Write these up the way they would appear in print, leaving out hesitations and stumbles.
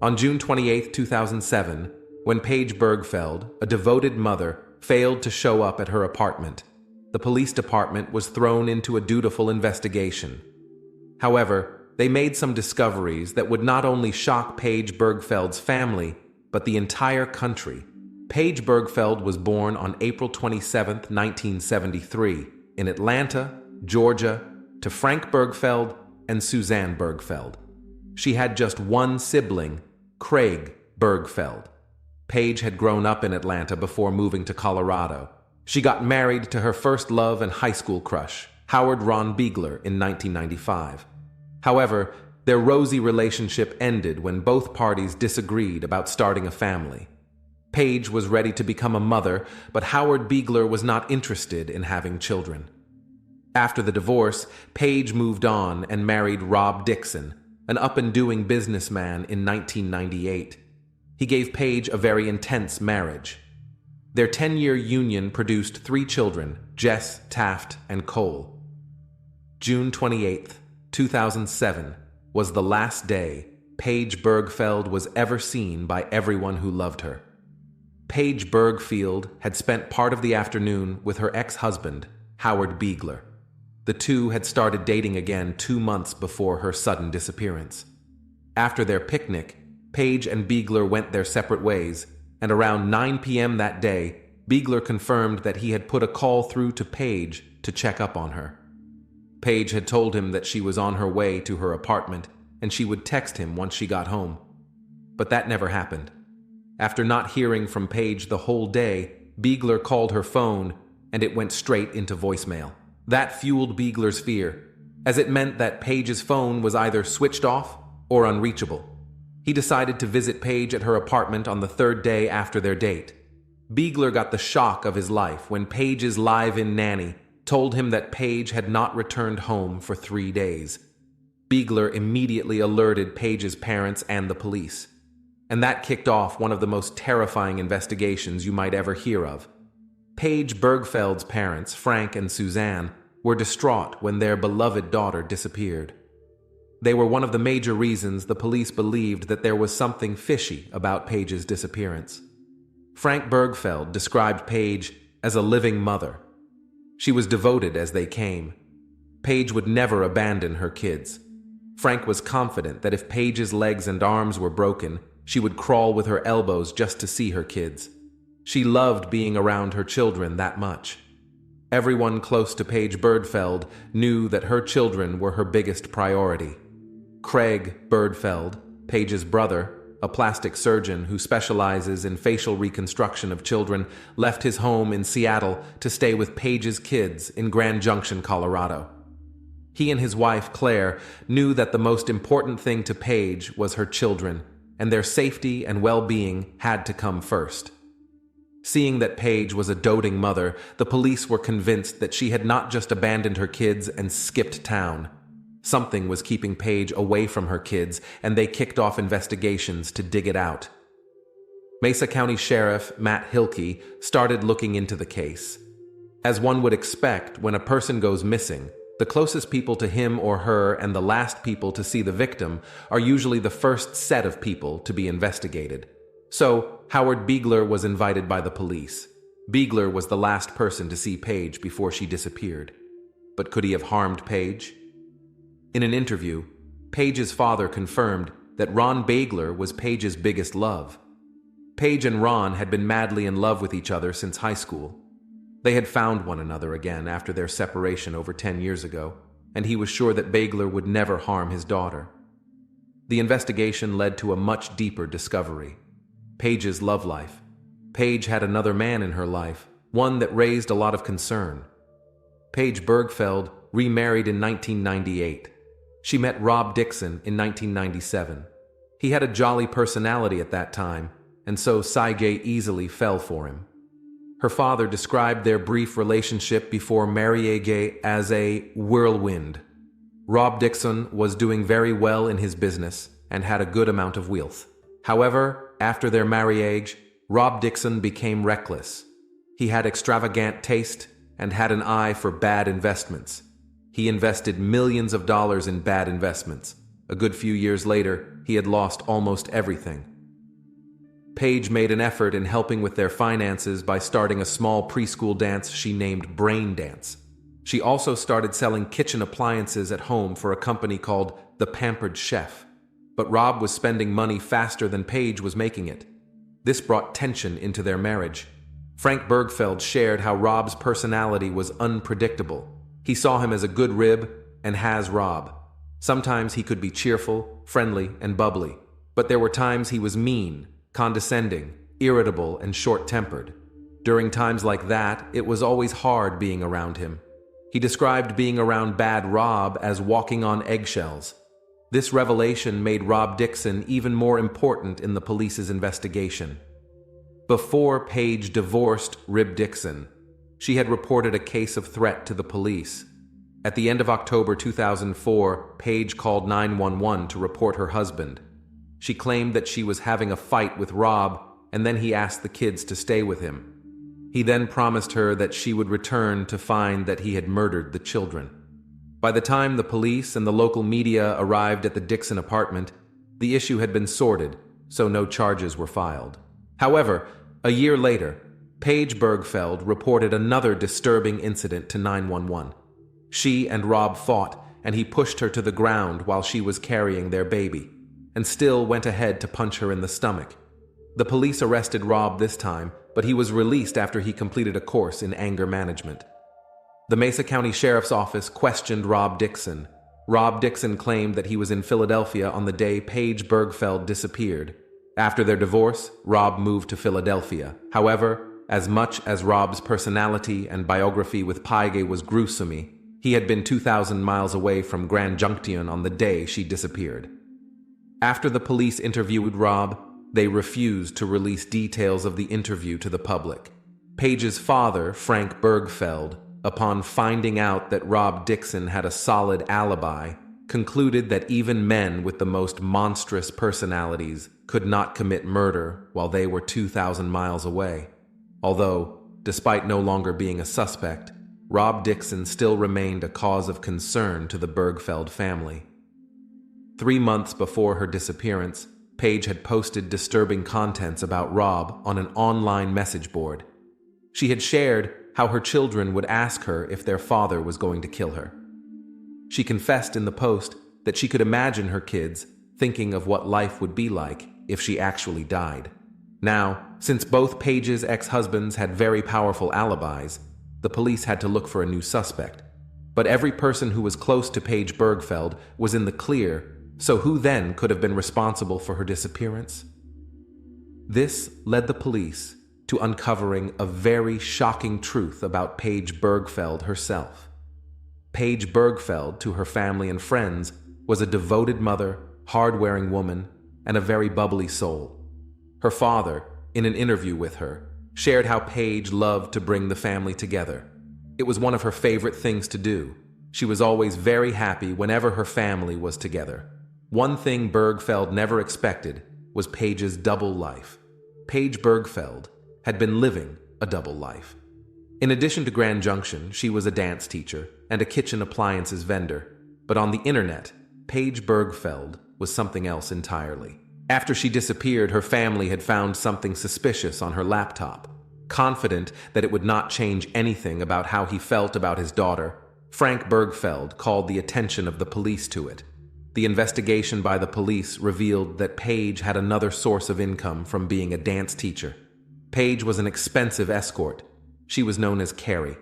On June 28, 2007, when Paige Birgfeld, a devoted mother, failed to show up at her apartment, the police department was thrown into a dutiful investigation. However, they made some discoveries that would not only shock Paige Birgfeld's family, but the entire country. Paige Birgfeld was born on April 27, 1973, in Atlanta, Georgia, to Frank Birgfeld and Suzanne Birgfeld. She had just one sibling, Craig Birgfeld. Paige had grown up in Atlanta before moving to Colorado. She got married to her first love and high school crush, Howard Ron Beigler, in 1995. However, their rosy relationship ended when both parties disagreed about starting a family. Paige was ready to become a mother, but Howard Beigler was not interested in having children. After the divorce, Paige moved on and married Rob Dixon, an up-and-doing businessman, in 1998. He gave Paige a very intense marriage. Their 10-year union produced 3 children, Jess, Taft, and Cole. June 28, 2007, was the last day Paige Birgfeld was ever seen by everyone who loved her. Paige Birgfeld had spent part of the afternoon with her ex-husband, Howard Beigler. The two had started dating again 2 months before her sudden disappearance. After their picnic, Paige and Beigler went their separate ways, and around 9 p.m. that day, Beigler confirmed that he had put a call through to Paige to check up on her. Paige had told him that she was on her way to her apartment and she would text him once she got home. But that never happened. After not hearing from Paige the whole day, Beigler called her phone and it went straight into voicemail. That fueled Beigler's fear, as it meant that Paige's phone was either switched off or unreachable. He decided to visit Paige at her apartment on the 3rd day after their date. Beigler got the shock of his life when Paige's live-in nanny told him that Paige had not returned home for 3 days. Beigler immediately alerted Paige's parents and the police, and that kicked off one of the most terrifying investigations you might ever hear of. Paige Birgfeld's parents, Frank and Suzanne, were distraught when their beloved daughter disappeared. They were one of the major reasons the police believed that there was something fishy about Paige's disappearance. Frank Birgfeld described Paige as a living mother. She was devoted as they came. Paige would never abandon her kids. Frank was confident that if Paige's legs and arms were broken, she would crawl with her elbows just to see her kids. She loved being around her children that much. Everyone close to Paige Birgfeld knew that her children were her biggest priority. Craig Birgfeld, Paige's brother, a plastic surgeon who specializes in facial reconstruction of children, left his home in Seattle to stay with Paige's kids in Grand Junction, Colorado. He and his wife, Claire, knew that the most important thing to Paige was her children, and their safety and well-being had to come first. Seeing that Paige was a doting mother, the police were convinced that she had not just abandoned her kids and skipped town. Something was keeping Paige away from her kids, and they kicked off investigations to dig it out. Mesa County Sheriff Matt Hilke started looking into the case. As one would expect, when a person goes missing, the closest people to him or her and the last people to see the victim are usually the first set of people to be investigated. So, Howard Beigler was invited by the police. Beigler was the last person to see Paige before she disappeared. But could he have harmed Paige? In an interview, Paige's father confirmed that Ron Beigler was Paige's biggest love. Paige and Ron had been madly in love with each other since high school. They had found one another again after their separation over 10 years ago, and he was sure that Beigler would never harm his daughter. The investigation led to a much deeper discovery: Paige's love life. Paige had another man in her life, one that raised a lot of concern. Paige Birgfeld remarried in 1998. She met Rob Dixon in 1997. He had a jolly personality at that time, and so Saige easily fell for him. Her father described their brief relationship before marriage as a whirlwind. Rob Dixon was doing very well in his business and had a good amount of wealth. However, after their marriage, Rob Dixon became reckless. He had extravagant taste and had an eye for bad investments. He invested millions of dollars in bad investments. A good few years later, he had lost almost everything. Paige made an effort in helping with their finances by starting a small preschool dance she named Brain Dance. She also started selling kitchen appliances at home for a company called The Pampered Chef. But Rob was spending money faster than Paige was making it. This brought tension into their marriage. Frank Birgfeld shared how Rob's personality was unpredictable. He saw him as a good rib and has Rob. Sometimes he could be cheerful, friendly, and bubbly, but there were times he was mean, condescending, irritable, and short-tempered. During times like that, it was always hard being around him. He described being around bad Rob as walking on eggshells. This revelation made Rob Dixon even more important in the police's investigation. Before Paige divorced Rib Dixon, she had reported a case of threat to the police. At the end of October 2004, Paige called 911 to report her husband. She claimed that she was having a fight with Rob, and then he asked the kids to stay with him. He then promised her that she would return to find that he had murdered the children. By the time the police and the local media arrived at the Dixon apartment, the issue had been sorted, so no charges were filed. However, a year later, Paige Birgfeld reported another disturbing incident to 911. She and Rob fought, and he pushed her to the ground while she was carrying their baby, and still went ahead to punch her in the stomach. The police arrested Rob this time, but he was released after he completed a course in anger management. The Mesa County Sheriff's Office questioned Rob Dixon. Rob Dixon claimed that he was in Philadelphia on the day Paige Birgfeld disappeared. After their divorce, Rob moved to Philadelphia. However, as much as Rob's personality and biography with Paige was gruesome, he had been 2,000 miles away from Grand Junction on the day she disappeared. After the police interviewed Rob, they refused to release details of the interview to the public. Paige's father, Frank Birgfeld, upon finding out that Rob Dixon had a solid alibi, concluded that even men with the most monstrous personalities could not commit murder while they were 2,000 miles away. Although, despite no longer being a suspect, Rob Dixon still remained a cause of concern to the Birgfeld family. 3 months before her disappearance, Paige had posted disturbing contents about Rob on an online message board. She had shared how her children would ask her if their father was going to kill her. She confessed in the post that she could imagine her kids thinking of what life would be like if she actually died. Now, since both Paige's ex-husbands had very powerful alibis, the police had to look for a new suspect. But every person who was close to Paige Birgfeld was in the clear, so who then could have been responsible for her disappearance? This led the police to uncovering a very shocking truth about Paige Birgfeld herself. Paige Birgfeld, to her family and friends, was a devoted mother, hard-wearing woman, and a very bubbly soul. Her father, in an interview with her, shared how Paige loved to bring the family together. It was one of her favorite things to do. She was always very happy whenever her family was together. One thing Birgfeld never expected was Paige's double life. Paige Birgfeld had been living a double life. In addition to Grand Junction, she was a dance teacher and a kitchen appliances vendor. But on the internet, Paige Birgfeld was something else entirely. After she disappeared, her family had found something suspicious on her laptop. Confident that it would not change anything about how he felt about his daughter, Frank Birgfeld called the attention of the police to it. The investigation by the police revealed that Paige had another source of income from being a dance teacher. Paige was an expensive escort. She was known as Carrie.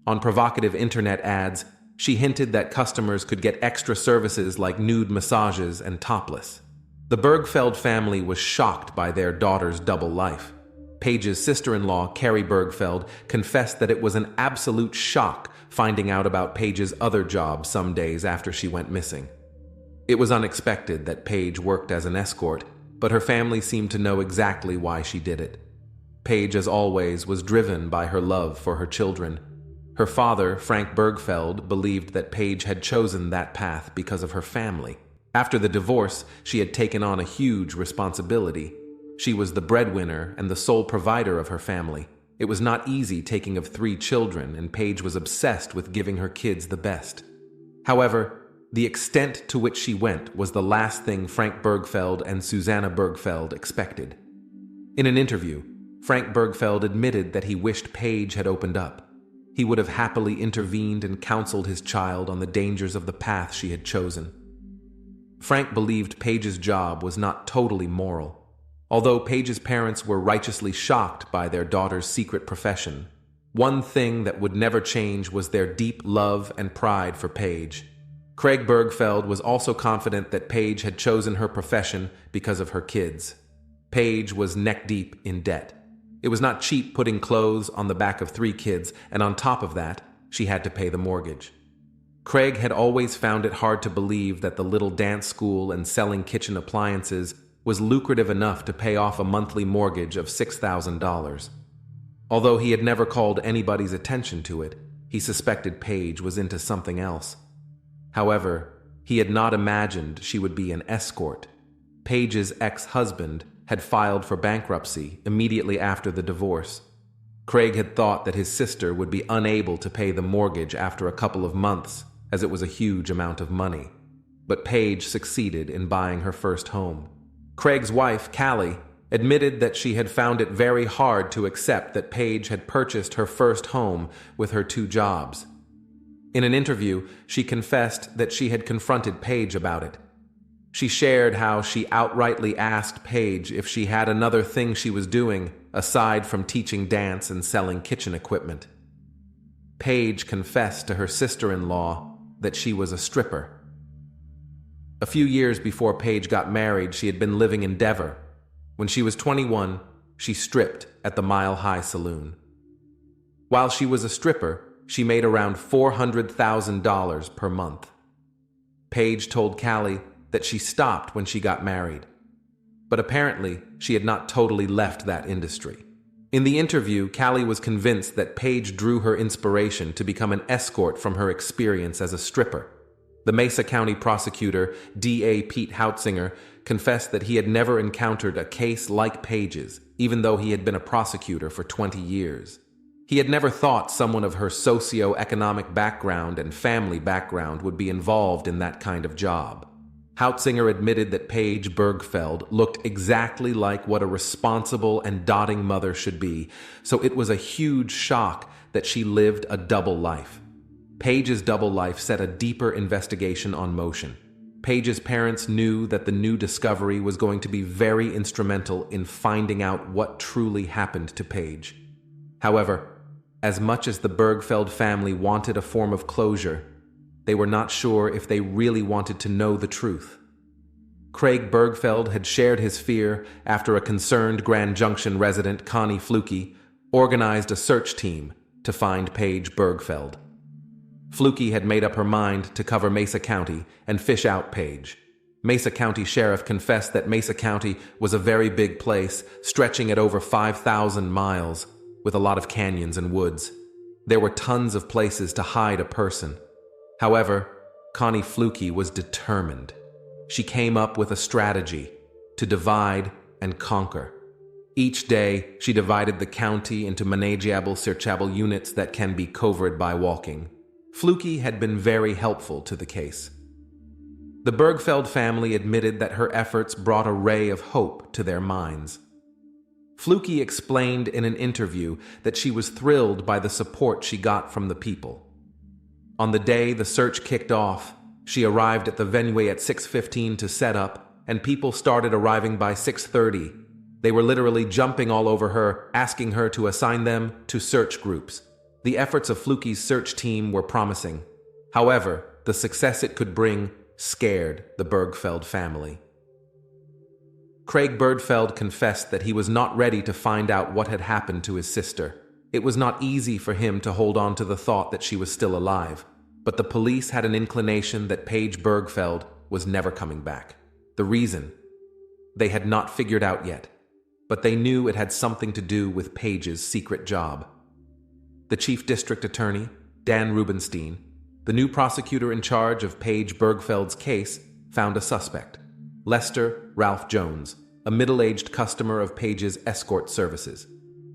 On provocative internet ads, she hinted that customers could get extra services like nude massages and topless. The Birgfeld family was shocked by their daughter's double life. Paige's sister-in-law, Carrie Birgfeld, confessed that it was an absolute shock finding out about Paige's other job some days after she went missing. It was unexpected that Paige worked as an escort, but her family seemed to know exactly why she did it. Paige, as always, was driven by her love for her children. Her father, Frank Birgfeld, believed that Paige had chosen that path because of her family. After the divorce, she had taken on a huge responsibility. She was the breadwinner and the sole provider of her family. It was not easy taking of 3 children, and Paige was obsessed with giving her kids the best. However, The extent to which she went was the last thing Frank Birgfeld and Susanna Birgfeld expected. In an interview, Frank Birgfeld admitted that he wished Paige had opened up. He would have happily intervened and counseled his child on the dangers of the path she had chosen. Frank believed Paige's job was not totally moral. Although Paige's parents were righteously shocked by their daughter's secret profession, one thing that would never change was their deep love and pride for Paige. Craig Birgfeld was also confident that Paige had chosen her profession because of her kids. Paige was neck-deep in debt. It was not cheap putting clothes on the back of 3 kids, and on top of that, she had to pay the mortgage. Craig had always found it hard to believe that the little dance school and selling kitchen appliances was lucrative enough to pay off a monthly mortgage of $6,000. Although he had never called anybody's attention to it, he suspected Paige was into something else. However, he had not imagined she would be an escort. Paige's ex-husband had filed for bankruptcy immediately after the divorce. Craig had thought that his sister would be unable to pay the mortgage after a couple of months, as it was a huge amount of money. But Paige succeeded in buying her first home. Craig's wife, Callie, admitted that she had found it very hard to accept that Paige had purchased her first home with her 2 jobs. In an interview, she confessed that she had confronted Paige about it. She shared how she outrightly asked Paige if she had another thing she was doing aside from teaching dance and selling kitchen equipment. Paige confessed to her sister-in-law that she was a stripper. A few years before Paige got married, she had been living in Denver. When she was 21, she stripped at the Mile High Saloon. While she was a stripper, she made around $400,000 per month. Paige told Callie that she stopped when she got married. But apparently, she had not totally left that industry. In the interview, Callie was convinced that Paige drew her inspiration to become an escort from her experience as a stripper. The Mesa County prosecutor, D.A. Pete Hautzinger, confessed that he had never encountered a case like Paige's, even though he had been a prosecutor for 20 years. He had never thought someone of her socio-economic background and family background would be involved in that kind of job. Hautzinger admitted that Paige Birgfeld looked exactly like what a responsible and doting mother should be, so it was a huge shock that she lived a double life. Paige's double life set a deeper investigation on motion. Paige's parents knew that the new discovery was going to be very instrumental in finding out what truly happened to Paige. However, as much as the Birgfeld family wanted a form of closure, they were not sure if they really wanted to know the truth. Craig Birgfeld had shared his fear after a concerned Grand Junction resident, Connie Fluke, organized a search team to find Paige Birgfeld. Fluke had made up her mind to cover Mesa County and fish out Paige. Mesa County Sheriff confessed that Mesa County was a very big place, stretching at over 5,000 miles, with a lot of canyons and woods. There were tons of places to hide a person. However, Connie Fluke was determined. She came up with a strategy to divide and conquer. Each day, she divided the county into manageable, searchable units that can be covered by walking. Fluke had been very helpful to the case. The Birgfeld family admitted that her efforts brought a ray of hope to their minds. Fluke explained in an interview that she was thrilled by the support she got from the people. On the day the search kicked off, she arrived at the venue at 6:15 to set up, and people started arriving by 6:30. They were literally jumping all over her, asking her to assign them to search groups. The efforts of Fluke's search team were promising. However, the success it could bring scared the Birgfeld family. Craig Birgfeld confessed that he was not ready to find out what had happened to his sister. It was not easy for him to hold on to the thought that she was still alive, but the police had an inclination that Paige Birgfeld was never coming back. The reason? They had not figured out yet, but they knew it had something to do with Paige's secret job. The chief district attorney, Dan Rubenstein, the new prosecutor in charge of Paige Birgfeld's case, found a suspect. Lester Ralph Jones, a middle-aged customer of Paige's escort services.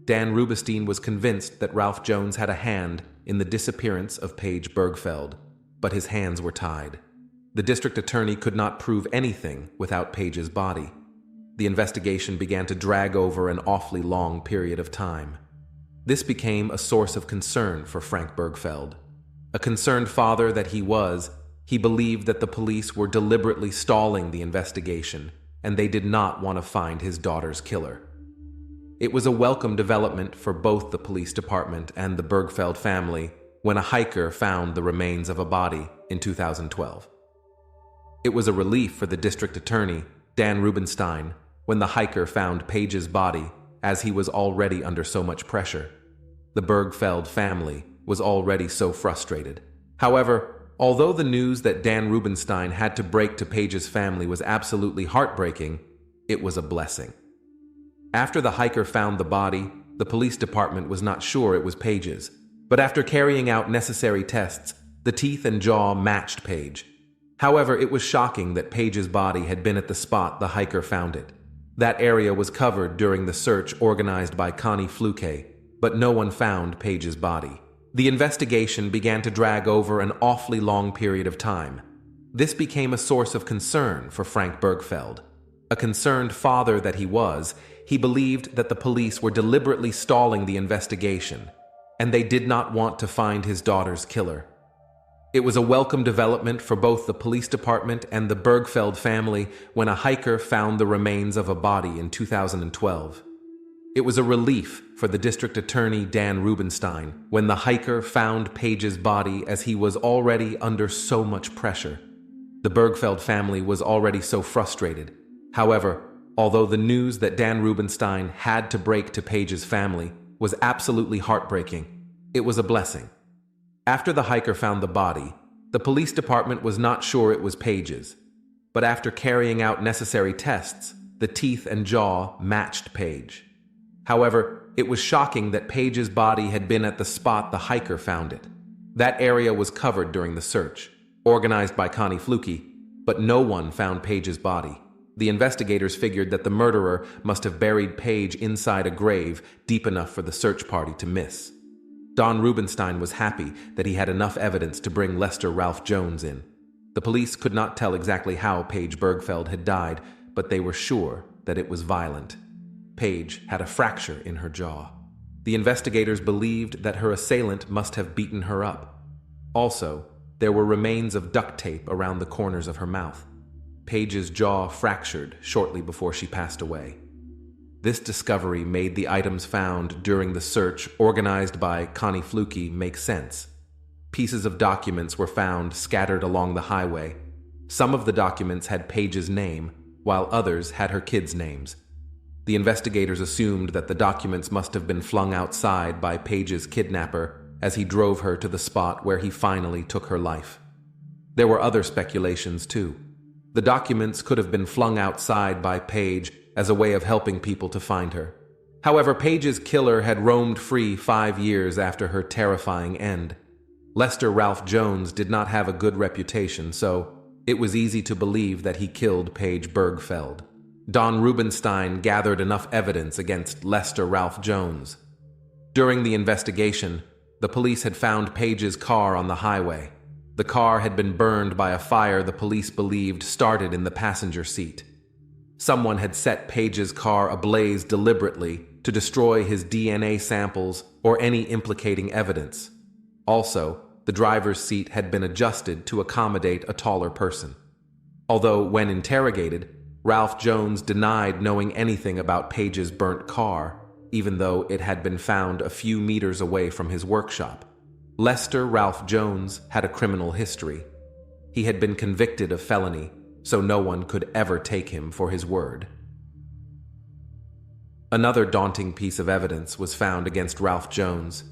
Dan Rubenstein was convinced that Ralph Jones had a hand in the disappearance of Paige Birgfeld, but his hands were tied. The district attorney could not prove anything without Paige's body. The investigation began to drag over an awfully long period of time. This became a source of concern for Frank Birgfeld. A concerned father that he was, he believed that the police were deliberately stalling the investigation, and they did not want to find his daughter's killer. It was a welcome development for both the police department and the Birgfeld family when a hiker found the remains of a body in 2012. It was a relief for the district attorney, Dan Rubenstein, when the hiker found Paige's body, as he was already under so much pressure. The Birgfeld family was already so frustrated. However, although the news that Dan Rubenstein had to break to Paige's family was absolutely heartbreaking, it was a blessing. After the hiker found the body, the police department was not sure it was Paige's, but after carrying out necessary tests, the teeth and jaw matched Paige. However, it was shocking that Paige's body had been at the spot the hiker found it. That area was covered during the search organized by Connie Fluke, but no one found Paige's body. The investigation began to drag over an awfully long period of time. This became a source of concern for Frank Birgfeld. A concerned father that he was, he believed that the police were deliberately stalling the investigation, and they did not want to find his daughter's killer. It was a welcome development for both the police department and the Birgfeld family when a hiker found the remains of a body in 2012. It was a relief for the district attorney Dan Rubenstein when the hiker found Paige's body, as he was already under so much pressure. The Birgfeld family was already so frustrated. However, although the news that Dan Rubenstein had to break to Paige's family was absolutely heartbreaking, it was a blessing. After the hiker found the body, the police department was not sure it was Paige's, but after carrying out necessary tests, the teeth and jaw matched Paige. However, it was shocking that Paige's body had been at the spot the hiker found it. That area was covered during the search, organized by Connie Fluke, but no one found Paige's body. The investigators figured that the murderer must have buried Paige inside a grave deep enough for the search party to miss. Don Rubenstein was happy that he had enough evidence to bring Lester Ralph Jones in. The police could not tell exactly how Paige Birgfeld had died, but they were sure that it was violent. Paige had a fracture in her jaw. The investigators believed that her assailant must have beaten her up. Also, there were remains of duct tape around the corners of her mouth. Paige's jaw fractured shortly before she passed away. This discovery made the items found during the search organized by Connie Fluke make sense. Pieces of documents were found scattered along the highway. Some of the documents had Paige's name, while others had her kids' names. The investigators assumed that the documents must have been flung outside by Paige's kidnapper as he drove her to the spot where he finally took her life. There were other speculations, too. The documents could have been flung outside by Paige as a way of helping people to find her. However, Paige's killer had roamed free 5 years after her terrifying end. Lester Ralph Jones did not have a good reputation, so it was easy to believe that he killed Paige Birgfeld. Don Rubenstein gathered enough evidence against Lester Ralph Jones. During the investigation, the police had found Paige's car on the highway. The car had been burned by a fire the police believed started in the passenger seat. Someone had set Paige's car ablaze deliberately to destroy his DNA samples or any implicating evidence. Also, the driver's seat had been adjusted to accommodate a taller person. Although, when interrogated, Ralph Jones denied knowing anything about Paige's burnt car, even though it had been found a few meters away from his workshop. Lester Ralph Jones had a criminal history. He had been convicted of felony, so no one could ever take him for his word. Another daunting piece of evidence was found against Ralph Jones.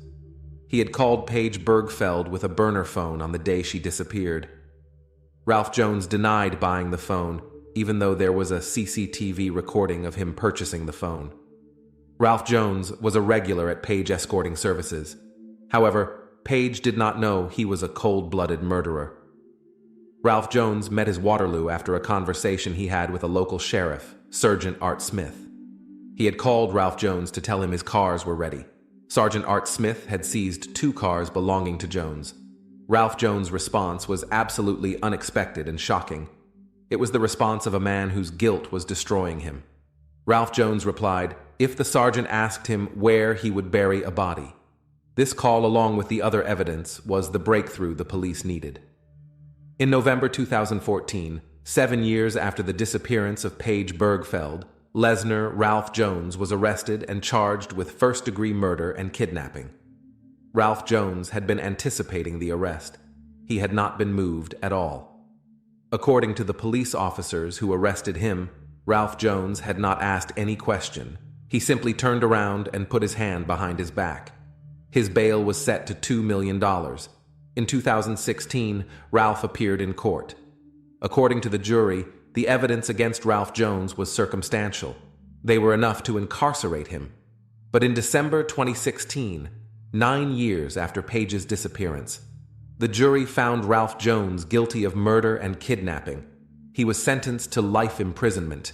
He had called Paige Birgfeld with a burner phone on the day she disappeared. Ralph Jones denied buying the phone, even though there was a CCTV recording of him purchasing the phone. Ralph Jones was a regular at Paige Escorting Services. However, Paige did not know he was a cold-blooded murderer. Ralph Jones met his Waterloo after a conversation he had with a local sheriff, Sergeant Art Smith. He had called Ralph Jones to tell him his cars were ready. Sergeant Art Smith had seized 2 cars belonging to Jones. Ralph Jones' response was absolutely unexpected and shocking. It was the response of a man whose guilt was destroying him. Ralph Jones replied, if the sergeant asked him where he would bury a body. This call, along with the other evidence, was the breakthrough the police needed. In November 2014, 7 years after the disappearance of Paige Birgfeld, Lesnar Ralph Jones was arrested and charged with first-degree murder and kidnapping. Ralph Jones had been anticipating the arrest. He had not been moved at all. According to the police officers who arrested him, Ralph Jones had not asked any question. He simply turned around and put his hand behind his back. His bail was set to $2 million. In 2016, Ralph appeared in court. According to the jury, the evidence against Ralph Jones was circumstantial. They were enough to incarcerate him. But in December 2016, 9 years after Paige's disappearance, the jury found Ralph Jones guilty of murder and kidnapping. He was sentenced to life imprisonment.